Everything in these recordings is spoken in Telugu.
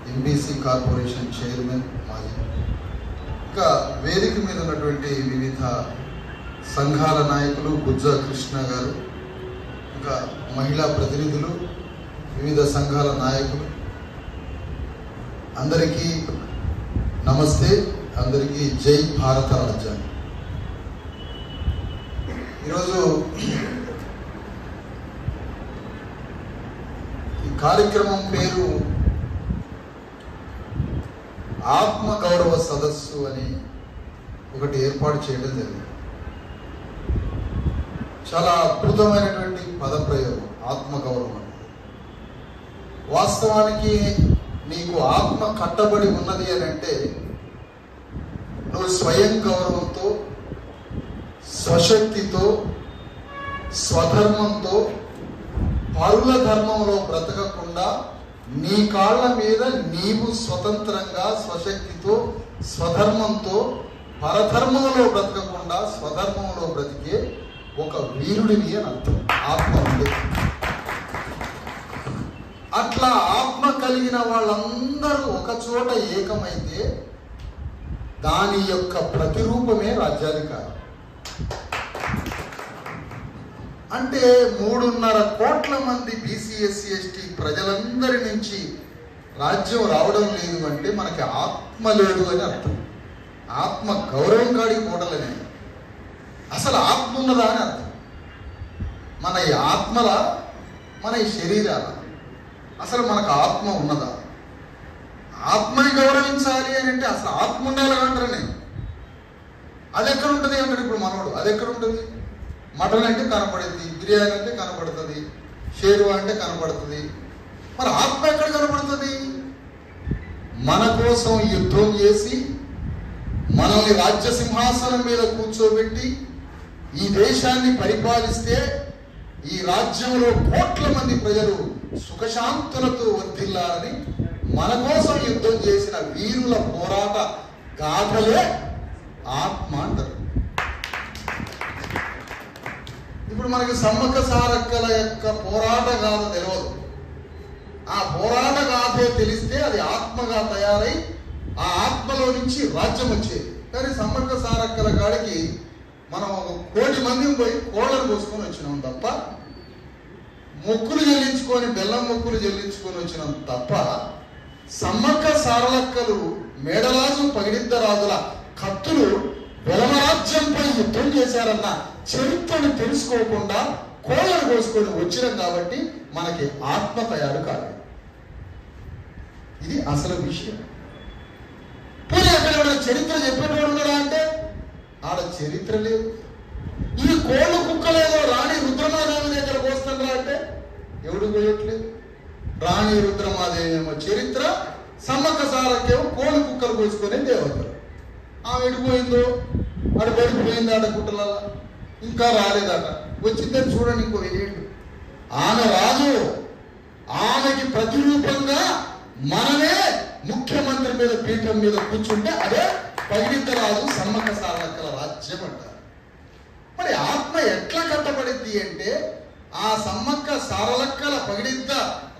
ఎంబీసీ కార్పొరేషన్ చైర్మన్ మాజీ, ఇంకా వేదిక మీద ఉన్నటువంటి వివిధ సంఘాల నాయకులు, గుజ్జ కృష్ణ గారు, ఇంకా మహిళా ప్రతినిధులు, వివిధ సంఘాల నాయకులు, అందరికీ నమస్తే, అందరికీ జై భారత రాజ్యాంగం. ఈరోజు ఈ కార్యక్రమం పేరు ఆత్మ గౌరవ సదస్సు అని ఒకటి ఏర్పాటు చేయడం జరిగింది. చాలా అద్భుతమైనటువంటి పదప్రయోగం ఆత్మగౌరవం అంటే. వాస్తవానికి నీకు ఆత్మ కట్టబడి ఉన్నది అని అంటే నువ్వు స్వయం గౌరవంతో, స్వశక్తితో, స్వధర్మంతో, పరుల ధర్మంలో బ్రతకకుండా నీ కాళ్ళ మీద నీవు స్వతంత్రంగా, స్వశక్తితో, స్వధర్మంతో, పరధర్మంలో బ్రతకకుండా స్వధర్మంలో బ్రతికే ఒక వీరుడిని అని అర్థం ఆత్మ ఉంది. అట్లా ఆత్మ కలిగిన వాళ్ళందరూ ఒక చోట ఏకమైతే దాని యొక్క ప్రతిరూపమే రాజ్యాధికారం. అంటే 3.5 కోట్ల మంది బీసీ, ఎస్సీ, ఎస్టీ ప్రజలందరి నుంచి రాజ్యం రావడం లేదు అంటే మనకి ఆత్మ లేదు అని అర్థం. ఆత్మ గౌరవం కాడికి పోవడలేని, అసలు ఆత్మ ఉన్నదా అని అర్థం. మన ఈ ఆత్మల, మన ఈ శరీరాల అసలు మనకు ఆత్మ ఉన్నదా? ఆత్మని గౌరవించాలి అని అంటే అసలు ఆత్మ ఉండాలి అంటారు. నేను అది ఎక్కడ ఉంటుంది అంటాడు ఇప్పుడు మనోడు. అది ఎక్కడ ఉంటుంది? మటన్ అంటే కనపడుతుంది, బిర్యానీ అంటే కనపడుతుంది, షేర్వా అంటే కనపడుతుంది. మరి ఆత్మ ఎక్కడ కనపడుతుంది? మన కోసం యుద్ధం చేసి మనల్ని రాజ్య సింహాసనం మీద కూర్చోబెట్టి ఈ దేశాన్ని పరిపాలిస్తే ఈ రాజ్యంలో కోట్ల మంది ప్రజలు సుఖశాంతులతో వర్ధిల్లాలని మన కోసం యుద్ధం చేసిన వీరుల పోరాట గాథలే ఆత్మ అంటారు. ఇప్పుడు మనకి సమ్మక్క సారక్కల యొక్క పోరాట గాథ తెలియదు. ఆ పోరాట గాథే తెలిస్తే అది ఆత్మగా తయారై ఆ ఆత్మలో నుంచి రాజ్యం వచ్చేది. కానీ సమ్మక్క సారక్కల కాడికి మనం 1 కోటి మందిని పోయి కోళ్ళను కోసుకొని వచ్చినాం తప్ప, మొక్కులు చెల్లించుకొని, బెల్లం మొక్కులు చెల్లించుకొని వచ్చినాం తప్ప, సమ్మక్క సారలక్కలు మేడరాజు, పగిడిద్దరాజుల కత్తులు వెలమరాజ్యంపై యుద్ధం చేశారన్న చరిత్రను తెలుసుకోకుండా కోళ్ళను కోసుకొని వచ్చినాం కాబట్టి మనకి ఆత్మ తయారు కాదు. ఇది అసలు విషయం. పోనీ అక్కడ చరిత్ర చెప్పేటోడు ఉన్నాడా అంటే ఆడ చరిత్ర లేదు. ఈ కోళ్ళు కుక్కలేదో రాణి రుద్రమాదేవి దగ్గర కోస్తుందా అంటే ఎవడు పోయట్లేదు. రాణి రుద్రమాదేవి ఏమో చరిత్ర, సమ్మక్క సారక్కేమో కోళ్ళు కుక్కలు కోసుకునే దేవతలు. ఆమె ఎడిపోయిందో, ఆడ పడిపోయింది ఆడ గుట్టలలో, ఇంకా రాలేదట. వచ్చిందని చూడండి ఇంకో 1000 ఏళ్ళు. ఆమె రాజు, ఆమెకి ప్రతిరూపంగా మనమే ముఖ్యమంత్రి మీద పీఠం మీద కూర్చుంటే అదే పగిడిద్ద రాజు, సమ్మక్క సారలక్కల రాజ్యం అంటారు. మరి ఆత్మ ఎట్లా కట్టబడింది అంటే ఆ సమ్మక్క సారలక్కల, పగిడిద్ద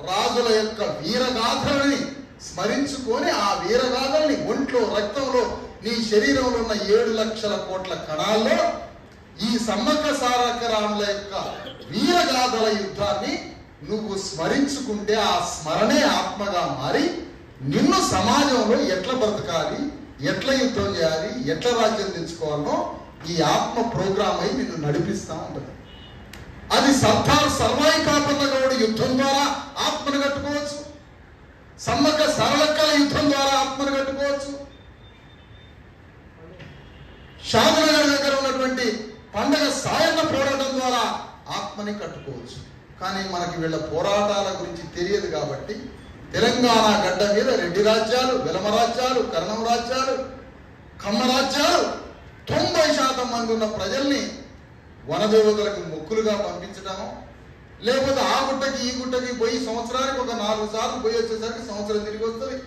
రాజుల యొక్క వీరగాథలని స్మరించుకొని ఆ వీరగాథల్ని ఒంట్లో, రక్తంలో, నీ శరీరంలో ఉన్న 7 లక్షల కోట్ల కణాల్లో ఈ సమ్మక్క సారక్క రాముల యొక్క వీరగాథల యుద్ధాన్ని నువ్వు స్మరించుకుంటే ఆ స్మరణే ఆత్మగా మారి నిన్ను సమాజంలో ఎట్లా బ్రతకాలి, ఎట్లా యుద్ధం చేయాలి, ఎట్లా రాజ్యం తెచ్చుకోవాలో ఈ ఆత్మ ప్రోగ్రామ్ అయి నిన్ను నడిపిస్తూ ఉంటుంది. అది సర్దార్ సర్వాయి కాపన్న గౌడ్ యుద్ధం ద్వారా ఆత్మను కట్టుకోవచ్చు, సమ్మక్క సారలక్కల యుద్ధం ద్వారా ఆత్మను కట్టుకోవచ్చు, షాదనగర్ దగ్గర ఉన్నటువంటి పండగ సాయన్న పోరాటం ద్వారా ఆత్మని కట్టుకోవచ్చు. కానీ మనకి వీళ్ళ పోరాటాల గురించి తెలియదు కాబట్టి తెలంగాణ గడ్డ మీద రెడ్డి రాజ్యాలు, వెలమ రాజ్యాలు, కర్ణం రాజ్యాలు, కమ్మ రాజ్యాలు 90% మంది ఉన్న ప్రజల్ని వనదేవతలకు మొక్కులుగా పంపించడము, లేకపోతే ఆ గుట్టకి ఈ గుట్టకి పోయి సంవత్సరానికి ఒక 4 సార్లు పోయి వచ్చేసరికి సంవత్సరం తిరిగి వస్తుంది.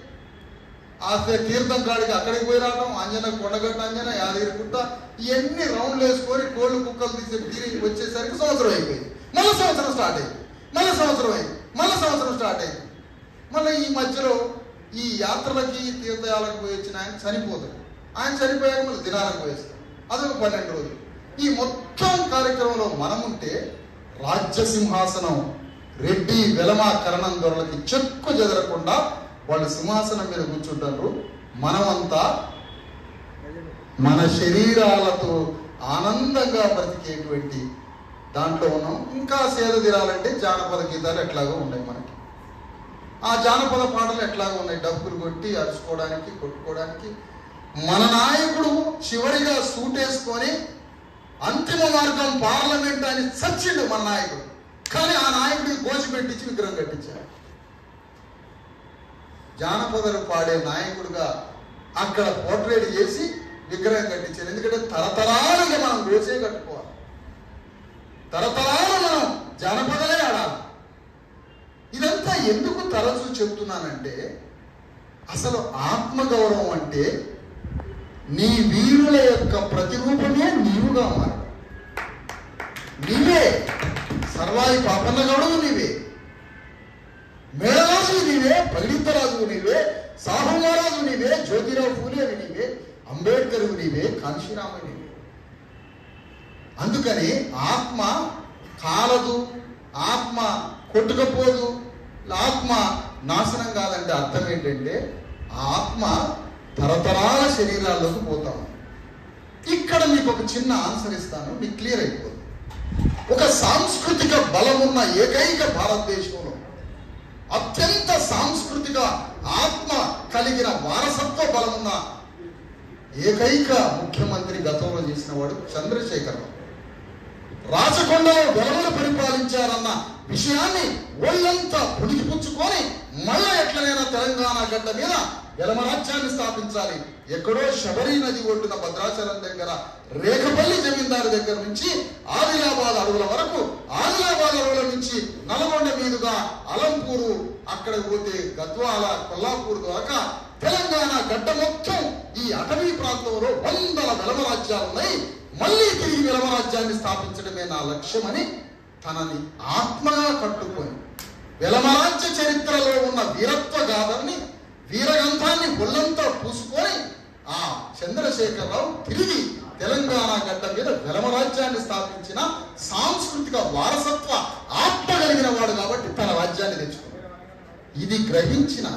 ఆ తీర్థం కాడికి అక్కడికి పోయి రావడం, అంజన కొండగట్ట, అంజన యాదగిరి గుట్ట, ఇవన్నీ రౌండ్లు వేసుకొని కోళ్ళు కుక్కలు తీసి తిరిగి వచ్చేసరికి సంవత్సరం అయిపోయింది. మళ్ళీ సంవత్సరం స్టార్ట్ అయింది, మళ్ళీ సంవత్సరం అయింది, మళ్ళీ సంవత్సరం స్టార్ట్ అయింది. మళ్ళీ ఈ మధ్యలో ఈ యాత్రలకి తీర్థయాలకు పోయి వచ్చిన ఆయన చనిపోతాడు. ఆయన చనిపోయాక మళ్ళీ దినాలకు పోయేస్తాడు. అదొక 12 రోజులు. ఈ మొత్తం కార్యక్రమంలో మనముంటే రాజ్యసింహాసనం రెడ్డి వెలమ కరణం దొరలకి చెక్కు చెదరకుండా వాళ్ళు సింహాసనం మీద కూర్చుంటారు. మనమంతా మన శరీరాలతో ఆనందంగా బ్రతికేటువంటి దాంట్లో ఉన్నాం. ఇంకా సేద తీరాలంటే జానపద గీతాలు ఎట్లాగో ఉన్నాయి మనకి. ఆ జానపద పాటలు ఎట్లాగో ఉన్నాయి, డబ్బులు కొట్టి అరుచుకోవడానికి కొట్టుకోవడానికి. మన నాయకుడు చివరిగా సూటేసుకొని అంతిమ మార్గం పార్లమెంట్ అని చచ్చిండు మన నాయకుడు. కానీ ఆ నాయకుడికి గోచి పెట్టించి విగ్రహం కట్టించారు. జానపదలు పాడే నాయకుడుగా అక్కడ పోర్ట్రేట్ చేసి విగ్రహం కట్టించారు. ఎందుకంటే తరతరాలుగా మనం గోచే కట్టుకోవాలి, తరతరాలు మనం జానపదలే ఆడాలి. ఇదంతా ఎందుకు తరచూ చెప్తున్నానంటే, అసలు ఆత్మగౌరవం అంటే నీ వీరుల యొక్క ప్రతిరూపమే నీవుగా మారడం. నీవే సర్వాయి పాపన్నగౌడవు, నీవే మేళరాజు, నీవే పండితరాజు, నీవే సాహుమహారాజు, నీవే జ్యోతిరావు ఫూలే నీవే, అంబేద్కర్ నీవే, కాంశీరామ నీవే. అందుకని ఆత్మ కాలదు, ఆత్మ కొట్టుకపోదు, ఆత్మ నాశనం కాదంటే అర్థం ఏంటంటే ఆత్మ తరతరాల శరీరాల్లోకి పోతాం. ఇక్కడ మీకు ఒక చిన్న ఆన్సర్ ఇస్తాను, మీకు క్లియర్ అయిపోతుంది. ఒక సాంస్కృతిక బలమున్న ఏకైక భారతదేశంలో అత్యంత సాంస్కృతిక ఆత్మ కలిగిన వారసత్వ బలమున్న ఏకైక ముఖ్యమంత్రి గతంలో చేసిన వాడు చంద్రశేఖరరావు. రాచకొండలో వెలమను పరిపాలించారన్న విషయాన్ని ఒళ్ళంతా పుణికిపుచ్చుకొని మళ్ళా ఎట్లనైనా తెలంగాణ గడ్డ మీద వెలమరాజ్యాన్ని స్థాపించాలి. ఎక్కడో శబరి నది ఒడ్డున భద్రాచలం దగ్గర రేఖపల్లి జమీందారు దగ్గర నుంచి ఆదిలాబాద్ అడవుల వరకు, ఆదిలాబాద్ అడవుల నుంచి నల్గొండ మీదుగా అలంపూరు, అక్కడ పోతే గద్వాల, కొల్లాపూర్ దాకా తెలంగాణ గడ్డ మొత్తం ఈ అటవీ ప్రాంతంలో వందల వెలమరాజ్యాలు ఉన్నాయి. మళ్ళీ తిరిగి వెలమరాజ్యాన్ని స్థాపించడమే నా లక్ష్యమని తనని ఆత్మగా కట్టుకొని వెలమరాజ్య చరిత్రలో ఉన్న వీరత్వ గాథని, వీరగంధాన్ని ఒళ్ళంతా పూసుకొని ఆ చంద్రశేఖరరావు తిరిగి తెలంగాణ గడ్డ మీద వెలమరాజ్యాన్ని స్థాపించిన సాంస్కృతిక వారసత్వ ఆత్మ కలిగిన వాడు కాబట్టి తన రాజ్యాన్ని తెచ్చుకున్నాడు. ఇది గ్రహించిన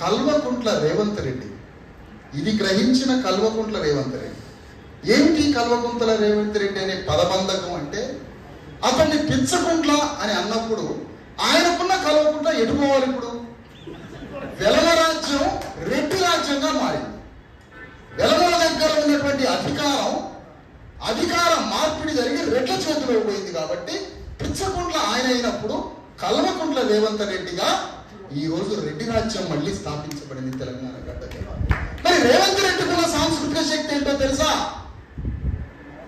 కల్వకుంట్ల రేవంత్ రెడ్డి, ఏమిటి కల్వకుంట్ల రేవంత్ రెడ్డి అనే పదబంధకం అంటే, అతన్ని పిచ్చకుంట్ల అని అన్నప్పుడు ఆయనకున్న కల్వకుంట్ల ఎటుపోవాలి? ఇప్పుడు వెలమరాజ్యం రెడ్డి రాజ్యంగా మారింది. వెలమల దగ్గర ఉన్నటువంటి అధికార మార్పిడి జరిగి రెడ్ల చేతిలో పోయింది కాబట్టి పిచ్చకుంట్ల ఆయన అయినప్పుడు కల్వకుంట్ల రేవంత్ రెడ్డిగా ఈ రోజు రెడ్డి రాజ్యం మళ్ళీ స్థాపించబడింది తెలంగాణ గడ్డకి. మరి రేవంత్ రెడ్డికున్న సాంస్కృతిక శక్తి ఏంటో తెలుసా?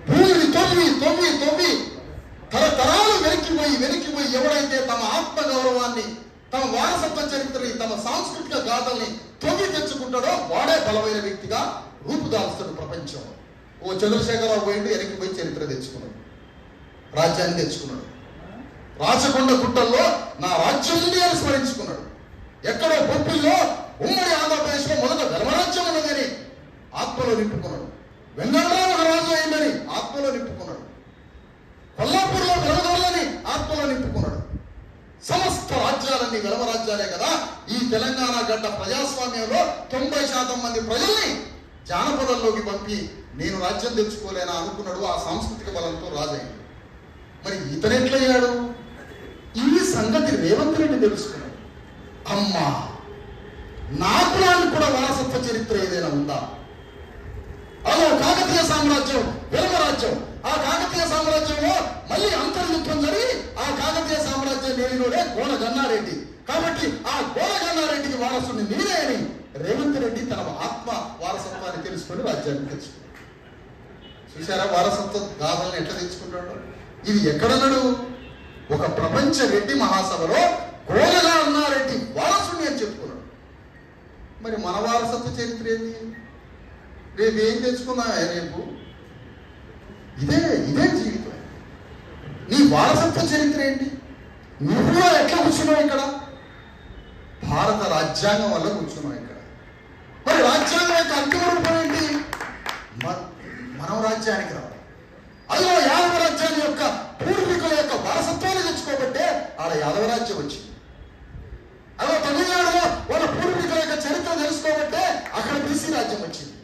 భూమిని తొవ్వి తరతరాలు వెనక్కిపోయి ఎవడైతే తమ ఆత్మగౌరవాన్ని, తమ వారసత్వ చరిత్రని, తమ సాంస్కృతిక గాథల్ని తొవ్వి తెచ్చుకుంటాడో వాడే బలమైన వ్యక్తిగా రూపుదాల్స్తాడు ప్రపంచం. ఓ చంద్రశేఖరరావు పోయిండు, వెనక్కిపోయి చరిత్ర తెచ్చుకున్నాడు, రాజ్యాన్ని తెచ్చుకున్నాడు. రాచకొండ గుట్టల్లో నా రాజ్యం ఉంది అని స్మరించుకున్నాడు. ఎక్కడో బొబ్బిల్లో ఉమ్మడి ఆంధ్రప్రదేశ్లో మొదట వెలమరాజ్యం ఉన్నదని ఆత్మలో నింపుకున్నాడు. వెంగళరావు ఒక రాజు అయిందని ఆత్మలో నింపుకున్నాడు. కొల్లాపూర్లో వెలమరాలని ఆత్మలో నింపుకున్నాడు. సమస్త రాజ్యాలన్నీ వెలమరాజ్యాలే కదా. ఈ తెలంగాణ గడ్డ ప్రజాస్వామ్యంలో 90% మంది ప్రజల్ని జానపదంలోకి పంపి నేను రాజ్యం తెచ్చుకోలేనా అనుకున్నాడు. ఆ సాంస్కృతిక బలంతో రాజయ్యాడు. మరి ఇతనెట్లయ్యాడు? ఈ సంగతి రేవంత్ రెడ్డి తెలుసుకున్నాడు. అమ్మా, నా కులానికి కూడా వారసత్వ చరిత్ర ఏదైనా ఉందా? అదో కాకతీయ సామ్రాజ్యం, వెలమరాజ్యం. ఆ కాకతీయ సామ్రాజ్యంలో మళ్ళీ అంతర్యుద్ధం జరిగి ఆ కాకతీయ సామ్రాజ్యం నేలినోడే గోన గన్నారెడ్డి. కాబట్టి ఆ గోన గన్నారెడ్డికి వారసుని నేనే అని రేవంత్ రెడ్డి తన ఆత్మ వారసత్వాన్ని తెలుసుకొని రాజ్యాన్ని తెచ్చుకున్నాడు. చూసారా వారసత్వ గాథల్ని ఎట్లా తెచ్చుకుంటాడు? ఇది ఎక్కడన్నాడు? ఒక ప్రపంచ రెడ్డి మహాసభలో గోనగా అన్నారెడ్డి వారసుని అని చెప్పుకున్నాడు. మరి మన వారసత్వ చరిత్ర ఏంది? రేపు ఏం తెచ్చుకున్నావా? రేపు ఇదే జీవితం. నీ వారసత్వ చరిత్ర ఏంటి? నువ్వు ఎట్లా కూర్చున్నావు ఇక్కడ? భారత రాజ్యాంగం వల్ల కూర్చున్నాం ఇక్కడ. మరి రాజ్యాంగం యొక్క అంతిమ రూపం ఏంటి? మనం రాజ్యానికి రావాలి. అదిలో యాదవ రాజ్యాన్ని యొక్క పూర్వీకుల యొక్క వారసత్వాన్ని తెచ్చుకోబట్టే ఆడ యాదవ రాజ్యం వచ్చింది. అదో తమిళనాడులో వాళ్ళ పూర్వీకుల యొక్క చరిత్ర తెలుసుకోబట్టే అక్కడ బీసీ రాజ్యం వచ్చింది.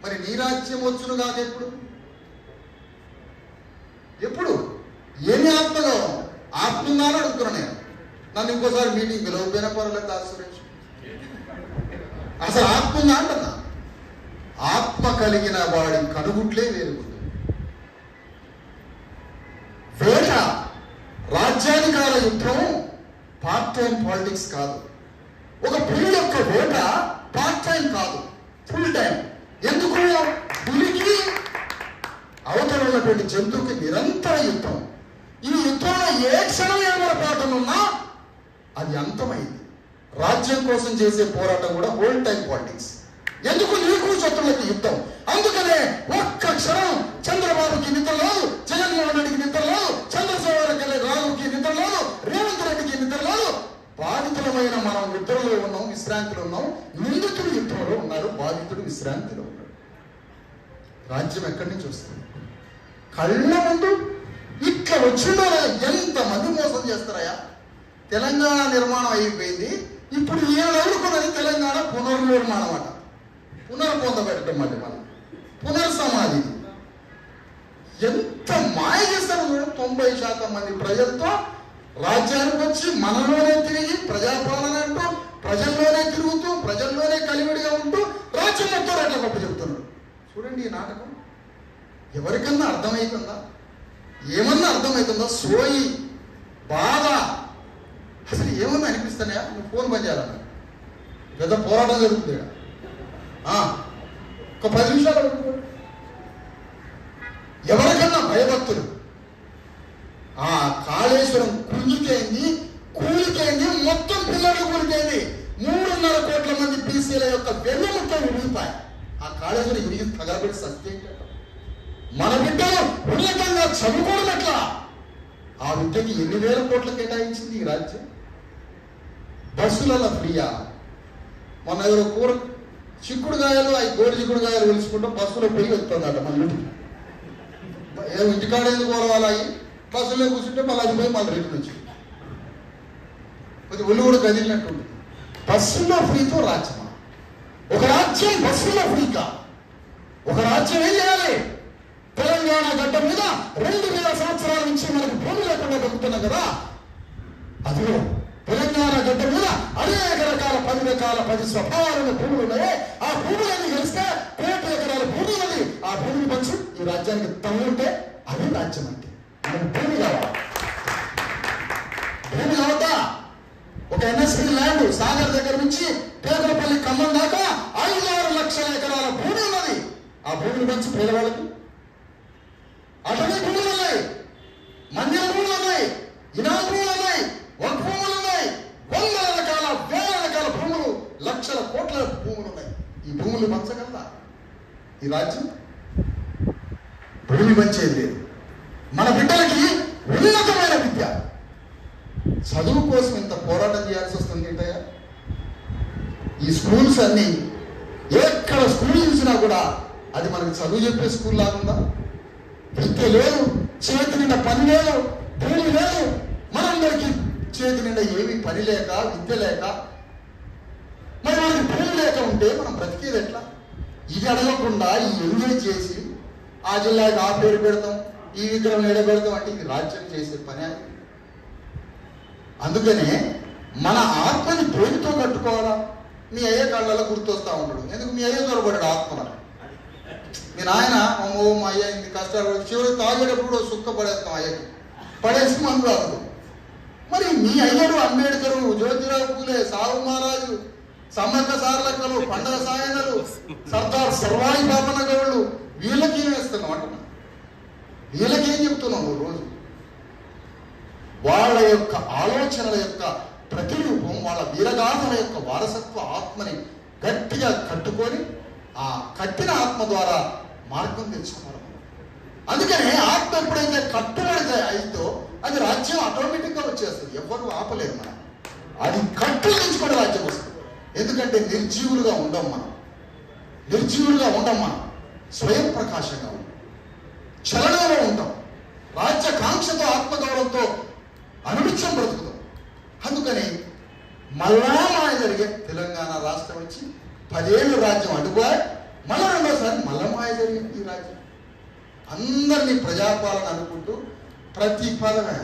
మరి నీ రాజ్యం వచ్చును కాదు ఎప్పుడు ఏమి ఆత్మగౌరవం? ఆత్మ ఉందని అడుగుతున్నాను నేను. నన్ను ఇంకోసారి మీటింగ్ పిలవకపోయినా పర్వాలేదు దాని సురేష్. అసలు ఆత్మ ఉందా అంటున్నా. ఆత్మ కలిగిన వాడి కనుగుట్లే వేరుగుంది. వేట రాజ్యాధికార యుద్ధం పార్ట్ టైం పాలిటిక్స్ కాదు. ఒక పులి యొక్క వేట పార్ట్ టైం కాదు, ఫుల్ టైం. ఎందుకు? పులికి అవతల ఉన్నటువంటి జంతువుకి నిరంతర యుద్ధం. ఈ యుద్ధంలో ఏ క్షణం ఏమరపాటం ఉన్నా అది అంతమైంది. రాజ్యం కోసం చేసే పోరాటం కూడా హోల్ టైం పాలిటిక్స్. ఎందుకు? నీకు శత్రువులకి యుద్ధం. అందుకనే ఒక్క క్షణం చంద్రబాబుకి నిద్ర లేదు, జగన్మోహన్ రెడ్డికి నిద్ర లేదు, చంద్రశేఖర్ రావుకి నిద్ర లేదు, రేవంత్ రెడ్డికి నిద్ర లేదు. బాధితులమైన మనం నిద్రలో ఉన్నాం, విశ్రాంతిలో ఉన్నాం. నిందితుడు యుద్ధంలో ఉన్నారు, బాధితుడు విశ్రాంతిలో ఉన్నాడు. రాజ్యం ఎక్కడి నుంచి వస్తుంది? కళ్ళ ముందు ఇట్లా వచ్చిందో ఎంతమంది మోసం చేస్తారయా. తెలంగాణ నిర్మాణం అయిపోయింది. ఇప్పుడు ఏడు ఎదుర్కొన్నది తెలంగాణ పునర్నిర్మాణం అట. పునర్పొందబెట్టడం మళ్ళీ మనం పునర్సమాధి. ఎంత మాయ చేస్తారు చూడండి. 90% మంది ప్రజలతో రాజ్యానికి వచ్చి మనలోనే తిరిగి ప్రజాపాలన అంటూ ప్రజల్లోనే తిరుగుతూ ప్రజల్లోనే కలివిడిగా ఉంటూ రాజ్యం మొత్తం రేట్ల గొప్ప చెప్తున్నాడు. చూడండి ఈ నాటకం. ఎవరికన్నా అర్థమవుతుందా? ఏమన్నా అర్థమవుతుందా? సోయి బాధ అసలు ఏమన్నా అనిపిస్తానే? నువ్వు ఫోన్ పని చేయాలన్నా పెద్ద పోరాటం జరుగుతుంది. ఒక 10 నిమిషాలు ఎవరికన్నా భయభక్తులు ఆ కాళేశ్వరం కుంగిపోయింది, కూలిపోయింది, మొత్తం పిల్లలు కూలిపోయింది. 3.5 కోట్ల మంది బీసీల యొక్క వెన్నెముక విడిపాయి. ఆ కాళేశ్వరం ఇరిగి తగలబెట్టి సత్యం. మన బిడ్డలు ఉన్నతంగా చదువుకోవడం ఎట్లా? ఆ విద్యకి ఎన్ని వేల కోట్లు కేటాయించింది ఈ రాజ్యం. బస్సులలో ఫ్రీయా? మొన్న ఎవరో కూర చిక్కుడుగాయలు అవి గోడి చిక్కుడుగాయలు వెలుచుకుంటూ బస్సులో పోయి వస్తుందట. మన ఇంటికి ఇంటికాడ ఎందుకు పోవాలి? బస్సులో కూర్చుంటే మళ్ళీ అది పోయి మళ్ళీ రిటర్న్ వచ్చింది. కొద్ది ఒళ్ళు కూడా కదిలినట్టుంది. బస్సులో ఫ్రీతో రాజ్యమా? ఒక రాజ్యం బస్సులో ఫ్రీకా? ఒక రాజ్యం ఏం చేయాలి? తెలంగాణ గడ్డ మీద 2000 సంవత్సరాల నుంచి మనకు భూమి లేకుండా బతుకుతున్నాం కదా. అదిలో తెలంగాణ గడ్డ మీద అనేక రకాల 10 రకాల 10 స్వభావాలైన భూములు ఉన్నాయి. ఆ భూములన్నీ కలిస్తే 1,000 ఎకరాల భూమి ఉన్నది. ఆ భూమిని పంచు ఈ రాజ్యానికి తమ్ముంటే అది రాజ్యం అంటే. మనకు భూమి కావాలి. భూమి కావద్దా? ఒక ఎన్ఎస్పీ ల్యాండ్ సాగర్ దగ్గర నుంచి పేదలపల్లి ఖమ్మం దాకా 5-6 లక్షల ఎకరాల భూమి ఉన్నది. ఆ భూమిని పంచు పేదవాళ్ళకి. అటవీ భూములు ఉన్నాయి, మన్యం భూములు ఉన్నాయి, ఇనాం భూములు ఉన్నాయి, వక్ భూములు ఉన్నాయి, 100 రకాల 1000 రకాల భూములు, లక్షల కోట్ల భూములు ఉన్నాయి. ఈ భూములు పంచగలదా ఈ రాజ్యం? భూమి పంచేది లేదు. మన బిడ్డలకి ఉన్నతమైన విద్య, చదువు కోసం ఇంత పోరాటం చేయాల్సి వస్తుంది ఏంటయ్యా? ఈ స్కూల్స్ అన్ని ఎక్కడ స్కూల్ చూసినా కూడా అది మనకి చదువు చెప్పే స్కూల్ లాగుందా? విద్య లేదు, చేతి నిండా పని లేదు, భూమి లేదు. మనందరికీ చేతి నిండా ఏమీ పని లేక విద్య లేక మరి మనకి భూమి లేక ఉంటే మనం బ్రతికేది ఎట్లా? ఇది అడగకుండా ఈ ఎంజాయ్ చేసి ఆ జిల్లాకి ఆ పేరు పెడతాం, ఈ విగ్రహం ఎడబెడతాం అంటే ఇది రాజ్యం చేసే పని. అందుకనే మన ఆత్మని దేనితో కట్టుకోవాలా? మీ అయ్యే కాళ్ళలో గుర్తొస్తా ఉంటాడు. ఎందుకు? మీ అయ్యే దొరబడ్డాడు ఆత్మ. మీ నాయన అమ్మో మా అయ్య ఇన్ని కష్టాలు చివరి తాగేటప్పుడు కూడా సుక్క పడేస్తాం. అయ్యకి పడేసి మందు రాదు. మరి మీ అయ్యడు అంబేద్కరు, జ్యోతిరావు పూలే, సాహు మహారాజు, సమ్మక్క సారలక్కలు, పండగ సాయనలు, సర్దార్ సర్వాయి పాపన గౌళ్ళు వీళ్ళకి ఏం వేస్తున్నాం అంటున్నా? వీళ్ళకేం చెప్తున్నావు రోజు? వాళ్ళ యొక్క ఆలోచనల యొక్క ప్రతిరూపం, వాళ్ళ వీరగాథల యొక్క వారసత్వ ఆత్మని గట్టిగా కట్టుకొని ఆ కట్టిన ఆత్మ ద్వారా మార్గం తెలుసుకోవాలి. అందుకనే ఆత్మ ఎప్పుడైతే కట్టుబడితే అయితో అది రాజ్యం ఆటోమేటిక్గా వచ్చేస్తుంది. ఎవరు ఆపలేరు. మనం అది కట్టులు తెచ్చుకునే రాజ్యం వస్తుంది. ఎందుకంటే నిర్జీవులుగా ఉండం మనం, స్వయం ప్రకాశంగా ఉంటాం, చలనంలో ఉంటాం, రాజ్యకాంక్షతో ఆత్మగౌరవంతో అనునిత్యం బ్రతుకుతాం. అందుకని మళ్ళా మాయ జరిగే తెలంగాణ రాష్ట్రం వచ్చి 10 ఏళ్ళు రాజ్యం అడుగుబాయి, మళ్ళా రెండోసారి మళ్ళా మాయ జరిగింది ఈ రాజ్యం. అందరినీ ప్రజాపాలన అనుకుంటూ ప్రతి పదమే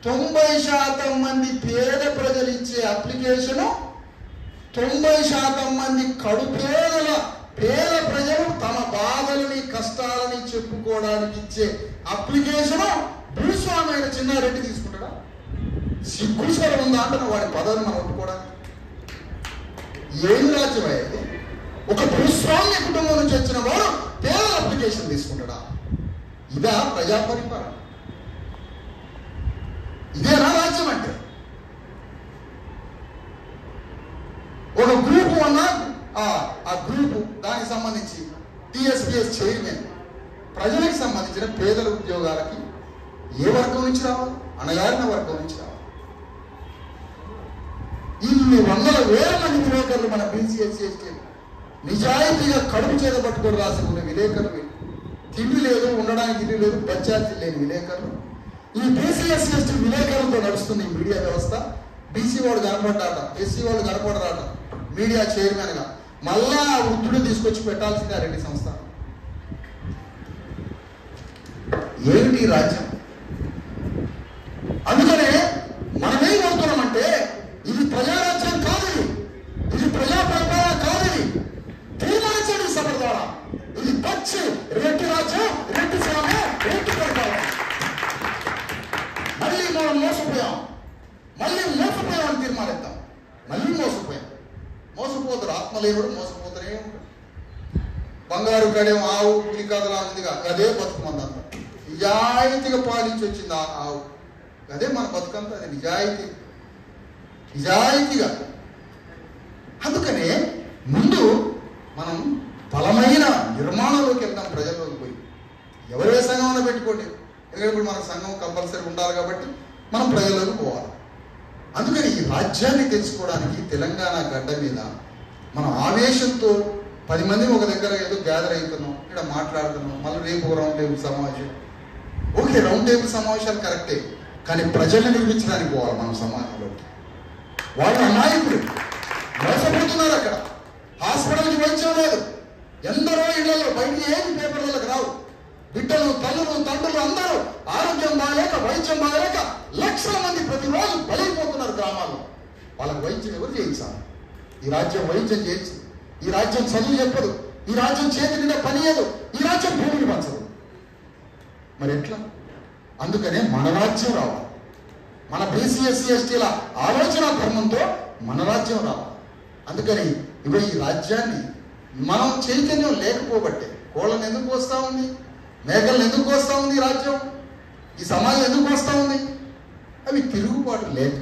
90% మంది పేద ప్రజలు ఇచ్చే అప్లికేషను, 90% మంది పేద ప్రజలు తమ బాధలని కష్టాలని చెప్పుకోవడానికి ఇచ్చే అప్లికేషను భూస్వామి అయిన చిన్నారెడ్డి తీసుకుంటాడా? సిగ్గుసరం ఉందా అంటున్నా వాడి పదవిని మనం ఒప్పుకోవడానికి? ఏం రాజ్యం అయ్యేది? ఒక భూస్వామ్య కుటుంబం నుంచి వచ్చిన వాడు పేదల అప్లికేషన్ తీసుకుంటాడా? ఇదా ప్రజా పరిపాలన? ఇదేనా రాజ్యం అంటే? ఒక గ్రూపు అన్నా ఆ గ్రూపు దానికి సంబంధించి టీఎస్పీఎస్ చైర్మన్ ప్రజలకు సంబంధించిన పేదల ఉద్యోగాలకి ఏ వర్గం నుంచి రావాలి? అణగారిన వర్గం నుంచి రావాలి. ఇన్ని వందల వేల మంది విలేకరులు మన బీసీఎస్సీ నిజాయితీగా కడుపు చేత పట్టుకొని రాసుకున్న విలేకరులు, తిండి లేదు, ఉండడానికి ఇల్లు లేదు, పంచాయతీ లేని విలేకరులు, ఈ బీసీఎస్సీ విలేకరులతో నడుస్తుంది ఈ మీడియా వ్యవస్థ. బీసీ వాడు కనపడ్డాట, ఎస్సీ వాళ్ళు కనపడరాట మీడియా చైర్మన్ గా. మళ్ళా వృద్ధుడు తీసుకొచ్చి పెట్టాల్సిందే ఆ రెడ్డి సంస్థ. ఏమిటి రాజ్యం? అందుకనే మనమేం కోరుతున్నామంటే ఇది ప్రజారాజ్యం కాదు, ఇది ప్రజా పరిపాలన కాదు, ఇది తీర్మానించండి సభ ద్వారా. ఇది పచ్చి రెడ్డి రాజ్యం, రెడ్డి స్వామి, రెడ్డి పరిపాలన. మళ్ళీ మనం మోసపోయాం అని తీర్మానిద్దాం. మళ్ళీ మోసపోతారు. ఆత్మలేనుడు మోసపోతూనే ఉంటాడు. బంగారు కడేం ఆవు పులికదలా ఉందిగా, అదే బతుకుమందంతా నిజాయితీగా పాలించి వచ్చింది ఆ ఆవు. అదే మన బతుకంతా, అది నిజాయితీగా. అందుకనే ముందు మనం బలమైన నిర్మాణంలోకి వెళ్దాం, ప్రజల్లోకి పోయి. ఎవరే సంఘం పెట్టుకోండి, ఎందుకంటే ఇప్పుడు మన సంఘం కంపల్సరీ ఉండాలి కాబట్టి మనం ప్రజల్లోకి పోవాలి. అందుకని ఈ రాజ్యాన్ని తెలుసుకోవడానికి తెలంగాణ గడ్డ మీద మనం ఆవేశంతో 10 మంది ఒక దగ్గర ఏదో గ్యాదర్ అవుతున్నాం, ఇక్కడ మాట్లాడుతున్నాం. మళ్ళీ రేపు రౌండ్ టేబుల్ సమావేశం. ఓకే, రౌండ్ టేబుల్ సమావేశాలు కరెక్టే, కానీ ప్రజల్ని నిర్మించడానికి పోవాలి మనం సమాజంలోకి. వాళ్ళు అమాయకులు మోసపోతున్నారు. అక్కడ హాస్పిటల్కి వైద్యం లేదు, ఎందరో ఇళ్లలో బయటికి ఏమి పేపర్లకు రావు. బిడ్డలు, తల్లులు, తండ్రులు అందరూ ఆరోగ్యం బాగాలేక, వైద్యం బాగాలేక లక్షల మంది ప్రతిరోజు బలైపోతున్నారు గ్రామాల్లో. వాళ్ళకి వైద్యం ఎవరు చేయించాలి? ఈ రాజ్యం వైద్యం చేయించు, ఈ రాజ్యం చదువు చెప్పదు, ఈ రాజ్యం చేతి నిండా పనియదు, ఈ రాజ్యం భూమిని పంచదు. మరి ఎట్లా? అందుకనే మన రాజ్యం రావాలి. మన బీసీఎస్సీ ఎస్టీల ఆలోచన ధర్మంతో మన రాజ్యం రావాలి. అందుకని ఇవి ఈ రాజ్యాన్ని మనం చైతన్యం లేకపోబట్టే కోళ్ళను ఎందుకు వస్తూ ఉంది, మేకలను ఎందుకు వస్తూ ఉంది, ఈ రాజ్యం ఈ సమాజం ఎందుకు వస్తూ ఉంది? అవి తిరుగుబాటు లేక,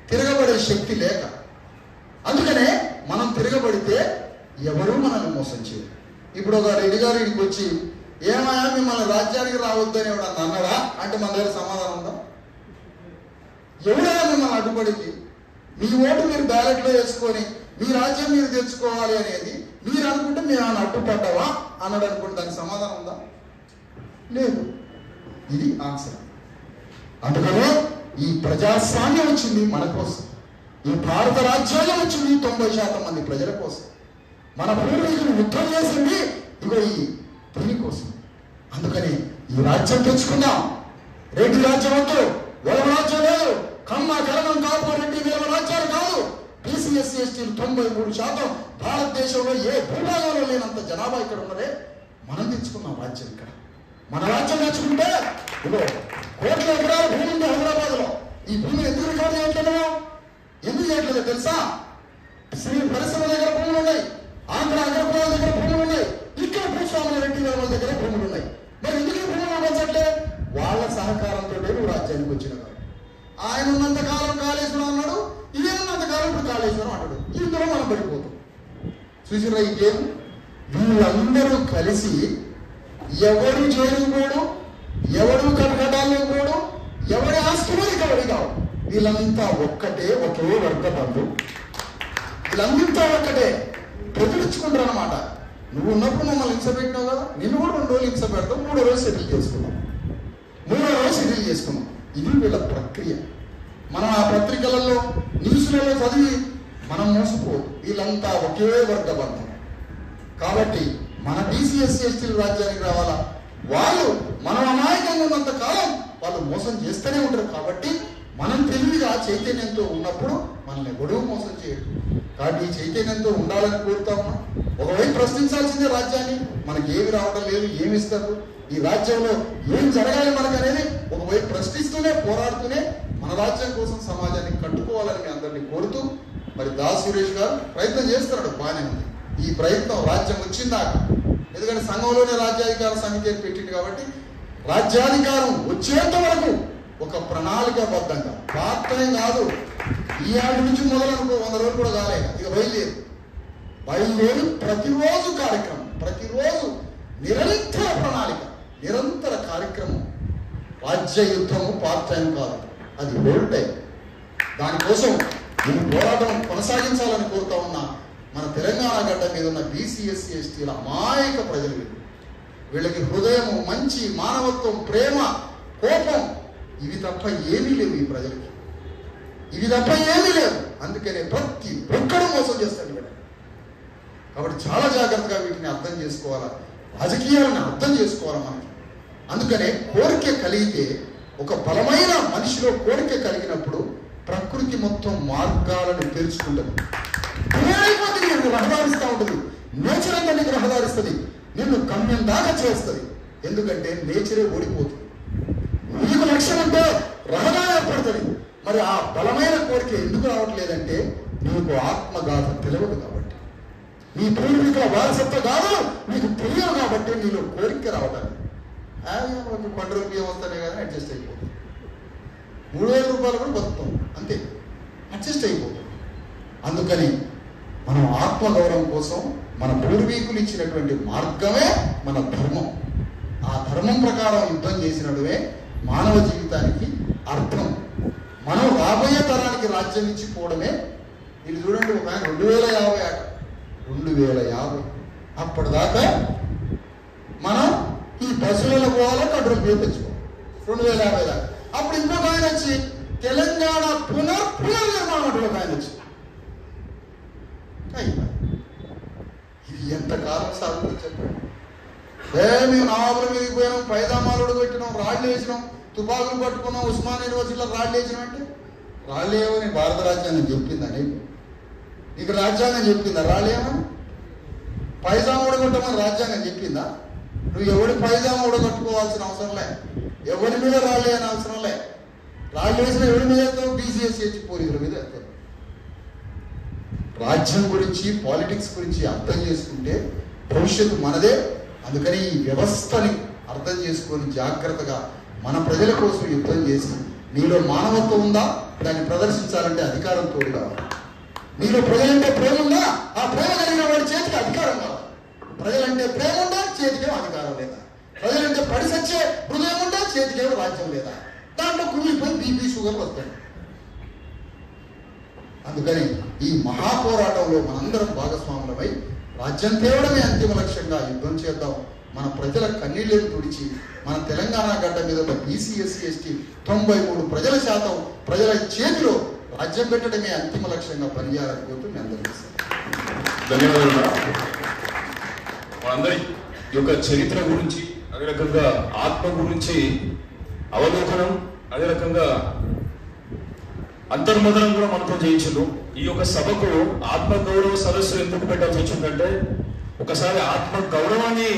తిరగబడే శక్తి లేక. అందుకనే మనం తిరగబడితే ఎవరూ మనల్ని మోసం చేయరు. ఇప్పుడు ఒక రెడ్డి గారు ఇంటికి వచ్చి ఏమయ్యా మిమ్మల్ని రాజ్యానికి రావద్దని ఎవడన్నా అన్నాడా అంటే మన దగ్గర సమాధానం ఉందా? ఎవరైనా మిమ్మల్ని అడ్డుపడింది, మీ ఓటు మీరు బ్యాలెట్లో వేసుకొని మీ రాజ్యం మీరు తెచ్చుకోవాలి అనేది మీరు అనుకుంటే మేము ఆయన అడ్డుపడ్డావా అన్నాడు అనుకుంటే దానికి సమాధానం ఉందా? లేదు. ఇది ఆన్సర్. అందుకనే ఈ ప్రజాస్వామ్యం వచ్చింది మన కోసం, ఈ భారత రాజ్యాంగం వచ్చింది 90% మంది ప్రజల కోసం. మన పూర్వీకులు యుద్ధం చేసింది ఇగో ఈ దీనికోసం. అందుకని ఈ రాజ్యం తెచ్చుకుందాం. రెడ్డి రాజ్యం వద్దు, వెలవ రాజ్యం లేదు, కమ్మ, కలగం, కాపు, రెడ్డి, వెలవ రాజ్యాలు కాదు. బీసీఎస్సీ ఎస్టీలు 93% భారతదేశంలో ఏ భూభాగంలో లేనంత జనాభా ఇక్కడ ఉన్నదే. మనం తెచ్చుకున్నాం రాజ్యం. ఇక్కడ మన రాజ్యం తెచ్చుకుంటే ఇగో కోట్ల ఎకరాల భూమి ఉంది హైదరాబాద్ లో. ఈ భూమిని ఎందుకు రికార్డు చేయట్లేదో, ఎందుకు చేయట్లేదో తెలుసా? శ్రీ పరిశ్రమ దగ్గర భూములు ఉన్నాయి, ఆంధ్ర అగ్రకులాల దగ్గర భూములు ఉన్నాయి, ఇక్కడ భూస్వాముల రెడ్డి వాళ్ళ దగ్గర భూములు ఉన్నాయి. మరి ఎందుకు ఈ భూములు పంచట్లే? వాళ్ళ సహకారంతో నువ్వు రాజ్యానికి వచ్చిన వాడు. ఆయన ఉన్నంత కాలం కాళేశ్వరం అన్నాడు, ఇదే ఉన్నంత కాలం ఇప్పుడు కాళేశ్వరం అన్నాడు. ఇందులో మనం పడిపోతాం. చూసిరా ఈ గేమ్. వీళ్ళందరూ కలిసి ఎవరు జైలుకు పోడు, ఎవడు కటకటాలకు పోడు, ఎవరి ఆస్తులు రికవరీ కావు. వీళ్ళంతా ఒక్కటే, ఒకే వర్గ బంధు, వీళ్ళంతా ఒక్కటే ప్రతిపించుకుంటారు అనమాట. నువ్వు ఉన్నప్పుడు మమ్మల్ని హింస పెట్టినావు కదా, నిన్ను కూడా 2 రోజులు హింస పెడతాం, 3వ రోజు సెటిల్ చేసుకున్నాం, 3వ రోజు సెటిల్ చేసుకున్నాం. ఇది వీళ్ళ ప్రక్రియ. మనం ఆ పత్రికలలో న్యూస్లలో చదివి మనం మోసపోదు. వీళ్ళంతా ఒకే వర్గ బంధం. కాబట్టి మన బీసీ ఎస్సీ ఎస్టీలు రాజ్యానికి రావాలా? వాళ్ళు మనం అమాయకంగా ఉన్నంత కాలం వాళ్ళు మోసం చేస్తూనే ఉంటారు. కాబట్టి మనం తెలివిగా చైతన్యంతో ఉన్నప్పుడు మనల్ని ఎవడూ మోసం చేయడు. కాబట్టి ఈ చైతన్యంతో ఉండాలని కోరుతా ఉన్నా. ఒకవైపు ప్రశ్నించాల్సిందే రాజ్యాన్ని, మనకి ఏమి రావడం లేదు, ఏమి ఇస్తారు, ఈ రాజ్యంలో ఏం జరగాలి మనకు అనేది ఒకవైపు ప్రశ్నిస్తూనే పోరాడుతూనే మన రాజ్యం కోసం సమాజాన్ని కట్టుకోవాలని మీ అందరినీ కోరుతూ, మరి దాస్ సురేష్ గారు ప్రయత్నం చేస్తున్నాడు, బాగానే ఉంది. ఈ ప్రయత్నం రాజ్యం వచ్చిందాక, ఎందుకంటే సంఘంలోనే రాజ్యాధికార సమితి అని పెట్టింది కాబట్టి రాజ్యాధికారం వచ్చేంత వరకు ఒక ప్రణాళికాబద్ధంగా, పార్ట్ టైం కాదు, ఈ ఆటి నుంచి మొదలనుకో 100 రోజులు కూడా కాలేదు, ఇక బయలుదేరి ప్రతిరోజు కార్యక్రమం, ప్రతిరోజు నిరంతర ప్రణాళిక, నిరంతర కార్యక్రమం. రాజ్య యుద్ధము పార్ట్ టైం కాదు, అది హోల్ టైం. దానికోసం నేను పోరాటం కొనసాగించాలని కోరుతా ఉన్నా. మన తెలంగాణ గడ్డ మీద ఉన్న బీసీ ఎస్సీ ఎస్టీల అమాయక ప్రజలు వీళ్ళకి హృదయము, మంచి మానవత్వం, ప్రేమ, కోపం ఇవి తప్ప ఏమీ లేవు. ఈ ప్రజలకి ఇవి తప్ప ఏమీ లేవు. అందుకనే ప్రతి ఒక్కడు మోసం చేస్తాడు వీళ్ళని. కాబట్టి చాలా జాగ్రత్తగా వీటిని అర్థం చేసుకోవాలా, రాజకీయాలను అర్థం చేసుకోవాలి మనకి. అందుకనే కోరిక కలిగితే, ఒక బలమైన మనిషిలో కోరిక కలిగినప్పుడు ప్రకృతి మొత్తం మార్గాలను తెరుచుకుంటుంది. నిన్ను రహదారిస్తూ ఉంటుంది, నేచర్ అంతా నీకు రహదారిస్తుంది, నిన్ను గమ్యం దాకా చేస్తుంది. ఎందుకంటే నేచరే ఓడిపోతుంది. నీకు లక్ష్యం అంటే రహదారి ఏర్పడుతుంది. మరి ఆ బలమైన కోరిక ఎందుకు రావట్లేదంటే నీకు ఆత్మగాథ తెలియదు కాబట్టి, నీ పూర్వీకుల వారసత్వ గాథ నీకు తెలియదు కాబట్టి నీలో కోరిక రావడానికి ₹100 వస్తానే కదా అడ్జస్ట్ అయిపోతుంది. 3000 రూపాయలు కూడా బతుకుతాం, అంతే, అడ్జస్ట్ అయిపోతుంది. అందుకని మనం ఆత్మగౌరవం కోసం మన పూర్వీకులు ఇచ్చినటువంటి మార్గమే మన ధర్మం. ఆ ధర్మం ప్రకారం యుద్ధం చేసినట్టువే మానవ జీవితానికి అర్థం. మనం రాబోయే తరానికి రాజ్యం ఇచ్చిపోవడమే. ఇది చూడండి, ఒక ఆయన 2050 అట, 2050 అప్పటిదాకా మనం ఈ బస్సులలో పోవాలో ₹100 తెచ్చుకోవాలి, 2050 దాకా. అప్పుడు ఇంకొక ఆయన వచ్చి తెలంగాణ పునర్నిర్మాణం అంటే ఒక ఆయన వచ్చి ఇది ఎంతకాలం సాగుతుంది చెప్పండి. మేము నావల మీదకి పోయినాం, పైదామాలు పెట్టినాం, రాళ్ళు వేసినాం, తుపాకులు పట్టుకున్నాం, ఉస్మాన్ యూనివర్సిటీలో రాళ్ళు వేసినాం. అంటే రాళ్ళు ఏమని భారత రాజ్యాంగం చెప్పిందా? నీకు రాజ్యాంగం చెప్పిందా రాళ్ళు ఏమని? పైజామా ఊడగొట్టమని రాజ్యాంగం చెప్పిందా? నువ్వు ఎవడి పైజామా ఊడగొట్టుకోవాల్సిన అవసరం లే, ఎవరి మీద రాళ్ళు వేయని అవసరం లే. రాళ్ళు వేసిన ఎవరి మీద వేస్తావు? బీసీఎస్సీ పోలీసుల మీద వేస్తావు. రాజ్యం గురించి, పాలిటిక్స్ గురించి అర్థం చేసుకుంటే భవిష్యత్తు మనదే. అందుకని ఈ వ్యవస్థని అర్థం చేసుకొని జాగ్రత్తగా మన ప్రజల కోసం యుద్ధం చేసి, నీలో మానవత్వం ఉందా దాన్ని ప్రదర్శించాలంటే అధికారం తోడు కావాలి. నీలో ప్రజలంటే ప్రేమ ఉందా, ఆ ప్రేమ కలిగిన వాడి చేతికి అధికారం కావాలి. ప్రజలంటే ప్రేమ ఉందా, చేతికేమో అధికారం లేదా. ప్రజలంటే పడి సచ్చే హృదయం ఉందా, చేతికేమో రాజ్యం లేదా. దాంట్లో కుమిలిపోయి బీపీ షుగర్ వస్తాయి. అందుకని ఈ మహాపోరాటంలో మనందరం భాగస్వాములమై రాజ్యం తేవడమే అంతిమ లక్ష్యంగా యుద్ధం చేద్దాం. మన ప్రజల కన్నీళ్లను తుడిచి మన తెలంగాణ గడ్డ మీద ఉన్న బీసీ ఎస్సీ ఎస్టీ 93 ప్రజల శాతం ప్రజల చేతిలో రాజ్యం పెట్టడమే అంతిమ లక్ష్యంగా పనిచేయాలని కోరుతూ మీ అందరికీ ధన్యవాదాలు. మనందరి యొక్క చరిత్ర గురించి, అదే రకంగా ఆత్మ గురించి అవలోకనం, అదే రకంగా అంతర్మదనం కూడా మనతో చేయించు. ఈ యొక్క సభకు ఆత్మగౌరవ సదస్సు ఎందుకు పెట్టాల్సి వచ్చిందంటే, ఒకసారి ఆత్మ గౌరవాన్ని